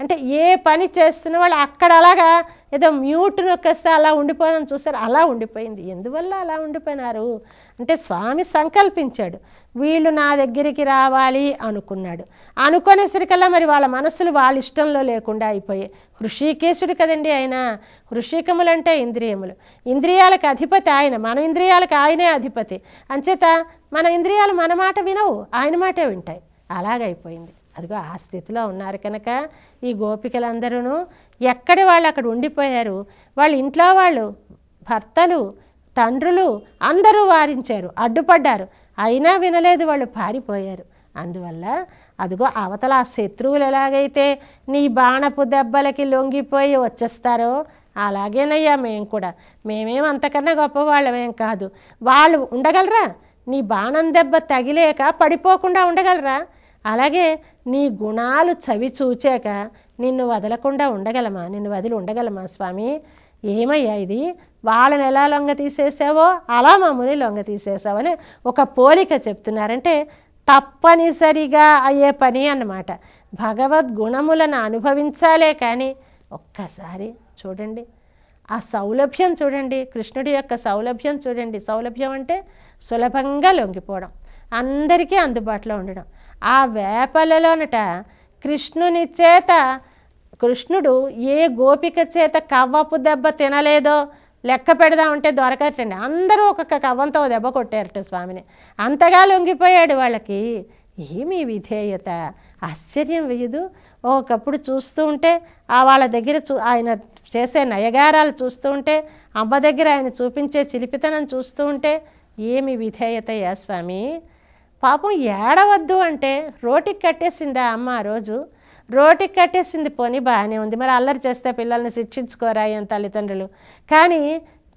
అంటే ఏ పని చేస్తున్న వాళ్ళు అక్కడ అలాగా ఏదో మ్యూట్ నొక్కేస్తే అలా ఉండిపోదని చూసారు, అలా ఉండిపోయింది. ఎందువల్ల అలా ఉండిపోయినారు అంటే స్వామి సంకల్పించాడు, వీళ్ళు నా దగ్గరికి రావాలి అనుకున్నాడు. అనుకునేసరికల్లా మరి వాళ్ళ మనసులు వాళ్ళ ఇష్టంలో లేకుండా అయిపోయాయి. హృషికేశుడు కదండి ఆయన. హృషికములంటే ఇంద్రియములు, ఇంద్రియాలకు అధిపతి ఆయన, మన ఇంద్రియాలకు ఆయనే అధిపతి. అంచేత మన ఇంద్రియాలు మన మాట వినవు, ఆయన మాటే వింటాయి. అలాగైపోయింది. అదిగో ఆ స్థితిలో ఉన్నారు కనుక ఈ గోపికలందరూ ఎక్కడి వాళ్ళు అక్కడ ఉండిపోయారు. వాళ్ళ ఇంట్లో వాళ్ళు, భర్తలు, తండ్రులు అందరూ వారించారు, అడ్డుపడ్డారు, అయినా వినలేదు, వాళ్ళు పారిపోయారు. అందువల్ల అదిగో అవతల ఆ శత్రువులు ఎలాగైతే నీ బాణపు దెబ్బలకి లొంగిపోయి వచ్చేస్తారో అలాగేనయ్యా మేము కూడా. మేమేం అంతకన్నా గొప్పవాళ్ళమేం కాదు. వాళ్ళు ఉండగలరా? నీ బాణం దెబ్బ తగిలేక పడిపోకుండా ఉండగలరా? అలాగే నీ గుణాలు చవి చూచాక నిన్ను వదలకుండా ఉండగలమా? నిన్ను వదిలి ఉండగలమా స్వామి? ఏమయ్యా ఇది? వాళ్ళని ఎలా లొంగ తీసేసావో అలా మమ్మల్ని లొంగ తీసేసావని ఒక పోలిక చెప్తున్నారంటే తప్పనిసరిగా అయ్యే పని అన్నమాట. భగవద్గుణములను అనుభవించాలే కానీ ఒక్కసారి చూడండి ఆ సౌలభ్యం చూడండి, కృష్ణుడి యొక్క సౌలభ్యం చూడండి. సౌలభ్యం అంటే సులభంగా లొంగిపోవడం, అందరికీ అందుబాటులో ఉండడం. ఆ వేపలలోనట కృష్ణుని చేత, కృష్ణుడు ఏ గోపిక చేత కవ్వపు దెబ్బ తినలేదో లెక్క పెడదామంటే దొరకటండి. అందరూ ఒక్కొక్క కవ్వంతో దెబ్బ కొట్టారట స్వామిని. అంతగా లొంగిపోయాడు వాళ్ళకి. ఏమీ విధేయత, ఆశ్చర్యం వేయదు. ఒకప్పుడు చూస్తూ ఉంటే వాళ్ళ దగ్గర ఆయన చేసే నయగారాలు చూస్తూ ఉంటే, అమ్మ దగ్గర ఆయన చూపించే చిలిపితనం చూస్తూ ఉంటే ఏమి విధేయతయ్యా స్వామి. పాపం ఏడవద్దు అంటే రోటికి కట్టేసిందా అమ్మ? ఆ రోజు రోటికి కట్టేసింది, పోనీ బాగానే ఉంది. మరి అల్లరి చేస్తే పిల్లల్ని శిక్షించుకోరా ఏం తల్లిదండ్రులు? కానీ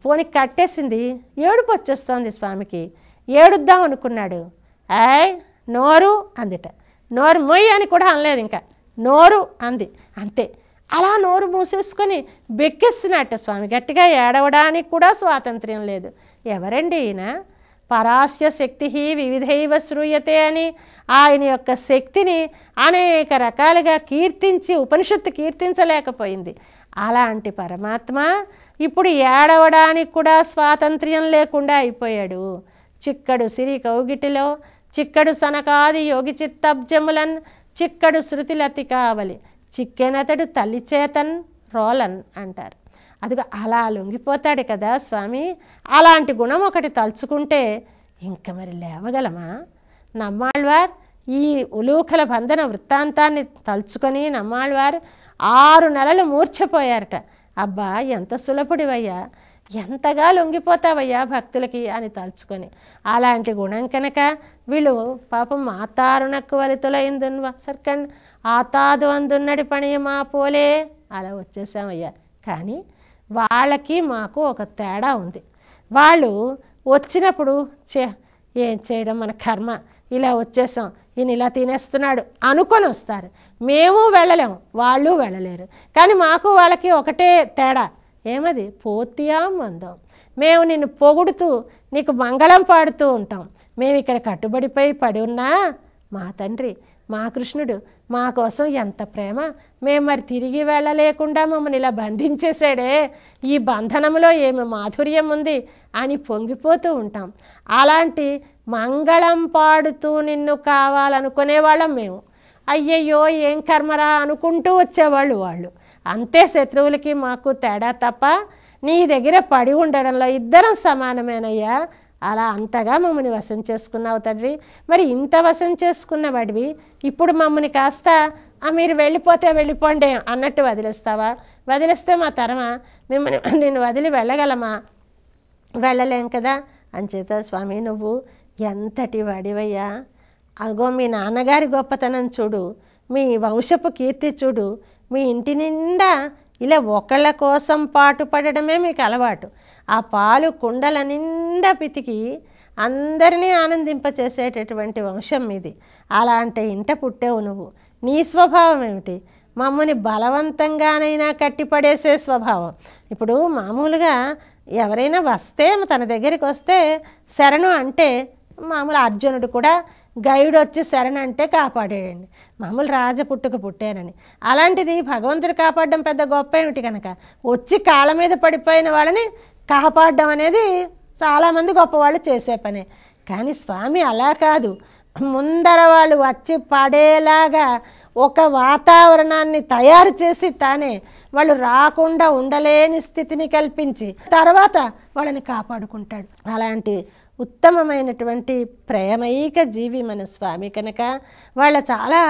పోనీ కట్టేసింది, ఏడుపు వచ్చేస్తోంది స్వామికి. ఏడుద్దాం అనుకున్నాడు. నోరు అందిట. నోరు మొయ్యి అని కూడా అనలేదు, ఇంకా నోరు అంది అంతే. అలా నోరు మూసేసుకొని బెక్కిస్తున్నట్ట స్వామి. గట్టిగా ఏడవడానికి కూడా స్వాతంత్ర్యం లేదు. ఎవరండి ఈయన? పరాస్య శక్తి వివిధైవ శ్రూయతే అని ఆయన యొక్క శక్తిని అనేక రకాలుగా కీర్తించి ఉపనిషత్తు కీర్తించలేకపోయింది. అలాంటి పరమాత్మ ఇప్పుడు ఏడవడానికి కూడా స్వాతంత్ర్యం లేకుండా అయిపోయాడు. చిక్కడు సిరి కౌగిటిలో చిక్కడు సనకాది యోగి చిత్తబ్జములన్ చిక్కడు శృతిలతి కావలి చిక్కెనతడు తల్లి చేతన్ రోలన్ అంటారు. అదిగా అలా లొంగిపోతాడు కదా స్వామి. అలాంటి గుణం ఒకటి తలుచుకుంటే ఇంక మరి లేవగలమా? నమ్మాళ్వార్ ఈ ఉలూఖల బంధన వృత్తాంతాన్ని తలుచుకొని నమ్మాళ్వారు 6 నెలలు మూర్ఛపోయారట. అబ్బా ఎంత సులభుడివయ్యా, ఎంతగా లొంగిపోతావయ్యా భక్తులకి అని తలుచుకొని. అలాంటి గుణం కనుక వీళ్ళు పాపం మాతారునక్కు వలితులైందున్వా సర్కండ్ ఆతాదు అందున్నడి పణియమా పోలే అలా వచ్చేసామయ్యా. కానీ వాళ్ళకి మాకు ఒక తేడా ఉంది. వాళ్ళు వచ్చినప్పుడు ఏం చేయడం మన కర్మ, ఇలా వచ్చేసాం, ఈయన ఇలా తినేస్తున్నాడు అనుకొని వస్తారు. మేము వెళ్ళలేము, వాళ్ళు వెళ్ళలేరు. కానీ మాకు వాళ్ళకి ఒకటే తేడా. ఏమది? పోతియాం అందం. మేము నిన్ను పొగుడుతూ నీకు మంగళం పాడుతూ ఉంటాం. మేము ఇక్కడ కట్టుబడిపోయి పడి ఉన్నా మా తండ్రి, మా కృష్ణుడు మా కోసం ఎంత ప్రేమ, మేము మరి తిరిగి వెళ్ళలేకుండా మమ్మల్ని ఇలా బంధించేశాడే, ఈ బంధనంలో ఏమి మాధుర్యం ఉంది అని పొంగిపోతూ ఉంటాం. అలాంటి మంగళం పాడుతూ నిన్ను కావాలనుకునేవాళ్ళం మేము. అయ్యయ్యో ఏం కర్మరా అనుకుంటూ వచ్చేవాళ్ళు వాళ్ళు. అంతే శత్రువులకి మాకు తేడా తప్ప నీ దగ్గర పడి ఉండడంలో ఇద్దరం సమానమేనయ్యా. అలా అంతగా మమ్మల్ని వశం చేసుకున్నావు తండ్రి. మరి ఇంత వశం చేసుకున్న వాడివి ఇప్పుడు మమ్మల్ని కాస్త మీరు వెళ్ళిపోతే వెళ్ళిపోండి అన్నట్టు వదిలేస్తావా? వదిలేస్తే మా తరమా? మిమ్మల్ని నేను వదిలి వెళ్ళగలమా? వెళ్ళలేం కదా. అంచేత స్వామి నువ్వు ఎంతటి వాడివయ్యా. అగో మీ నాన్నగారి గొప్పతనం చూడు, మీ వంశపు కీర్తి చూడు. మీ ఇంటి నిండా ఇలా ఒకళ్ళ కోసం పాటుపడడమే మీకు అలవాటు. ఆ పాలు కుండల నిండా పితికి అందరినీ ఆనందింపచేసేటటువంటి వంశం మీది. అలాంటి ఇంట పుట్టావు నువ్వు. నీ స్వభావం ఏమిటి? మమ్మల్ని బలవంతంగానైనా కట్టిపడేసే స్వభావం. ఇప్పుడు మామూలుగా ఎవరైనా వస్తే తన దగ్గరికి వస్తే శరణు అంటే మామూలు అర్జునుడు కూడా గైడ్ వచ్చి శరణంటే కాపాడాడండి. మామూలు రాజ పుట్టుక పుట్టానని. అలాంటిది భగవంతుడు కాపాడడం పెద్ద గొప్ప ఏమిటి కనుక, వచ్చి కాళ్ళ మీద పడిపోయిన వాళ్ళని కాపాడడం అనేది చాలామంది గొప్పవాళ్ళు చేసే పనే. కానీ స్వామి అలా కాదు, ముందర వాళ్ళు వచ్చి పడేలాగా ఒక వాతావరణాన్ని తయారు చేసి తానే వాళ్ళు రాకుండా ఉండలేని స్థితిని కల్పించి తర్వాత వాళ్ళని కాపాడుకుంటాడు. అలాంటి ఉత్తమమైనటువంటి ప్రేమైక జీవి మన స్వామి కనుక వాళ్ళ చాలా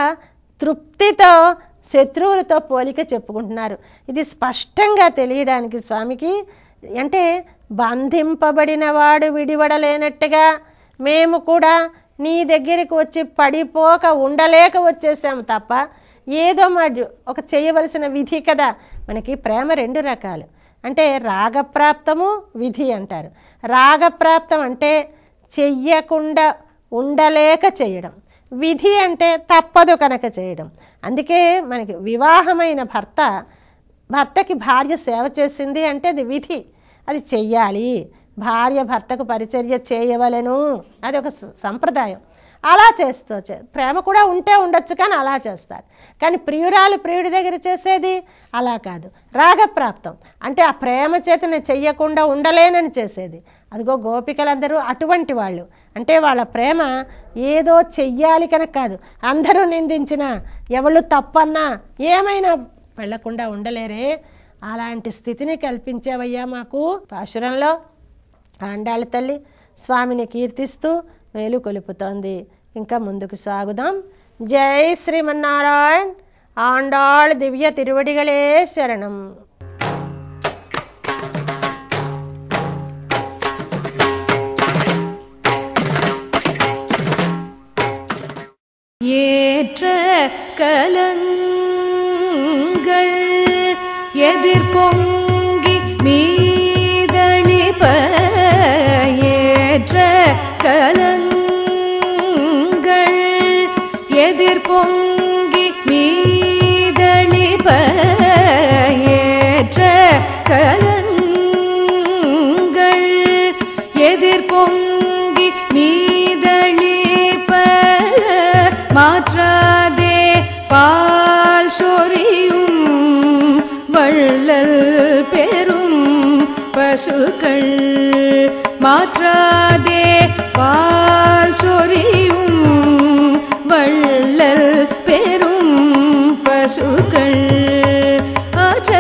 తృప్తితో శత్రువులతో పోలిక చెప్పుకుంటున్నారు. ఇది స్పష్టంగా తెలియడానికి స్వామికి అంటే బంధింపబడిన వాడు విడివడలేనట్టుగా మేము కూడా నీ దగ్గరికి వచ్చి పడిపోక ఉండలేక వచ్చేసాము తప్ప ఏదో ఒక చేయవలసిన విధి కదా. మనకి ప్రేమ రెండు రకాలు, అంటే రాగప్రాప్తము విధి అంటారు. రాగప్రాప్తం అంటే చెయ్యకుండా ఉండలేక చేయడం, విధి అంటే తప్పదు కనుక చేయడం. అందుకే మనకి వివాహమైన భర్తకి భార్య సేవ చేసింది అంటే అది విధి, అది చెయ్యాలి. భార్య భర్తకు పరిచర్య చేయవలెను, అది ఒక సంప్రదాయం. అలా చేస్తూ ప్రేమ కూడా ఉంటే ఉండొచ్చు కానీ అలా చేస్తారు. కానీ ప్రియురాలు ప్రియుడి దగ్గర చేసేది అలా కాదు, రాగప్రాప్తం అంటే ఆ ప్రేమ చేతనే చెయ్యకుండా ఉండలేనని చేసేది. అదిగో గోపికలందరూ అటువంటి వాళ్ళు. అంటే వాళ్ళ ప్రేమ ఏదో చెయ్యాలి కనుక కాదు, అందరూ నిందించినా ఎవళ్ళు తప్పన్నా ఏమైనా వెళ్ళకుండా ఉండలేరే. అలాంటి స్థితిని కల్పించేవయ్యా మాకు. పాశురంలో ఆండాళ్ళ తల్లి స్వామిని కీర్తిస్తూ మేలు కొలుపుతోంది. ఇంకా ముందుకు సాగుదాం. జై శ్రీమన్నారాయణ. ఆండాళ్ దివ్య తిరువడిగలే శరణం. ஏற்ற கலங்கள் எதிர்பொங்கி மீதளிப்ப ஏற்ற கலங்கள் எதிர்பொங்கி மீதளிப்ப ஏற்ற கலங்கள் எதிர்பொங்கி மீதளிப்ப மாற்றாதே பால் சொரியும் வள்ளல் பெரும் பசுக்கள் மாற்றாதே பால் சொரியும் வள்ளல் பெரும் பசுக்கள் ஆற்ற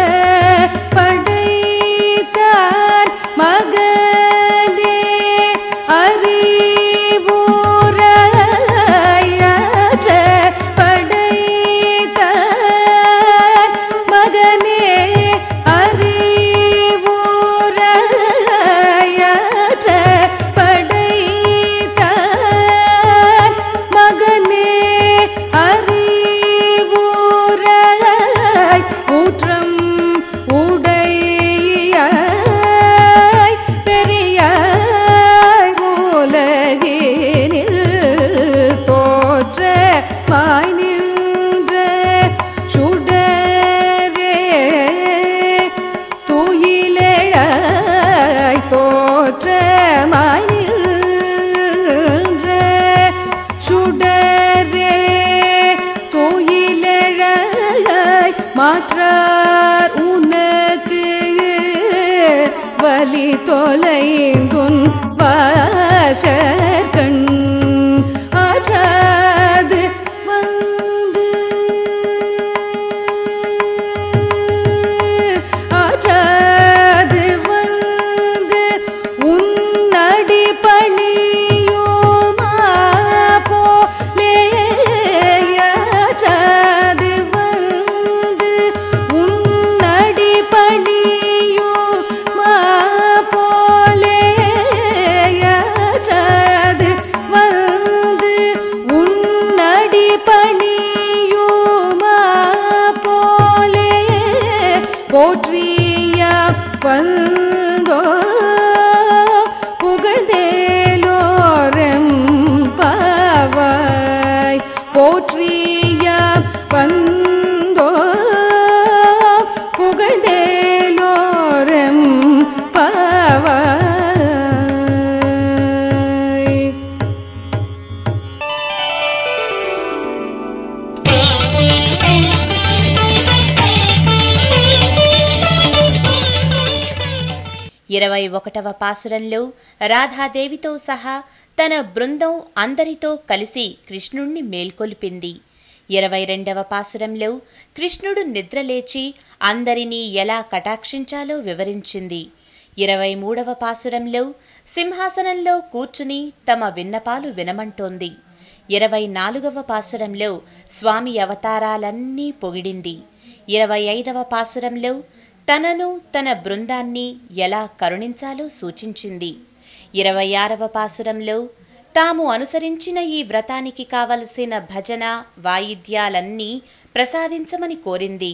படைத்தான் மகனே அறிவுரையாற்ற படைத்தான் மகனே அறிவுரையாற்ற படைத்தான் மகனே அறிவுரையாய் ஊற்றம் உடையாய் பெரியாய் உலகினில் தோற்ற மாய் நின்ற சுடரே துயிலெழாய் தோற்ற மாய் நின்ற சுடரே துயிலெழாய் மாற்றார் உனக்கு வலி தொலைந்துன் வாசற்கண் ஆற்றாது வந்து ஆற்றாது வந்து உன்னடி பணியோமா போலே ஆற்றாது வந்து உன்னடி பணியோமா போலே ஆற்றாது வந்து உன்னடி பணியோமா போலே போற்றிய வந்தோ புகழ்ந்தேலோரம் பாவாய் போற்றிய வந்தோ புகழ்ந்தேலோரம் பாவாய் 21వ పాసురంలో రాధాదేవితో సహా తన బృందం అందరితో కలిసి కృష్ణుణ్ణి మేల్కొల్పింది. 22వ పాసురంలో కృష్ణుడు నిద్రలేచి అందరినీ ఎలా కటాక్షించాలో వివరించింది. 23వ పాసురంలో సింహాసనంలో కూర్చుని తమ విన్నపాలు వినమంటోంది. 24వ పాసురంలో స్వామి అవతారాలన్నీ పొగిడింది. 25వ పాసురంలో తనను తన బృందాన్ని ఎలా కరుణించాలో సూచించింది. 26వ పాసురంలో తాము అనుసరించిన ఈ వ్రతానికి కావలసిన భజన వాయిద్యాలన్నీ ప్రసాదించమని కోరింది.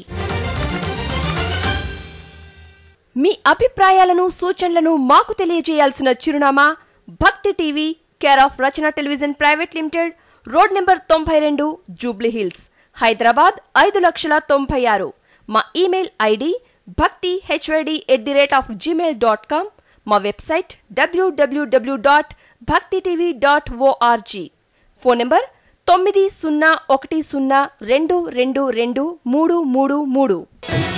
మీ అభిప్రాయాలను సూచనలను మాకు తెలియజేయాల్సిన చిరునామా భక్తి TV, care of Rachana television private limited, road number 92, Jubilee hills, Hyderabad 5,96,000. మా ఇమెయిల్ ఐడి bhaktihyd@gmail.com. మా వెబ్సైట్ www.bhaktitv.org. Phone number 901012223333.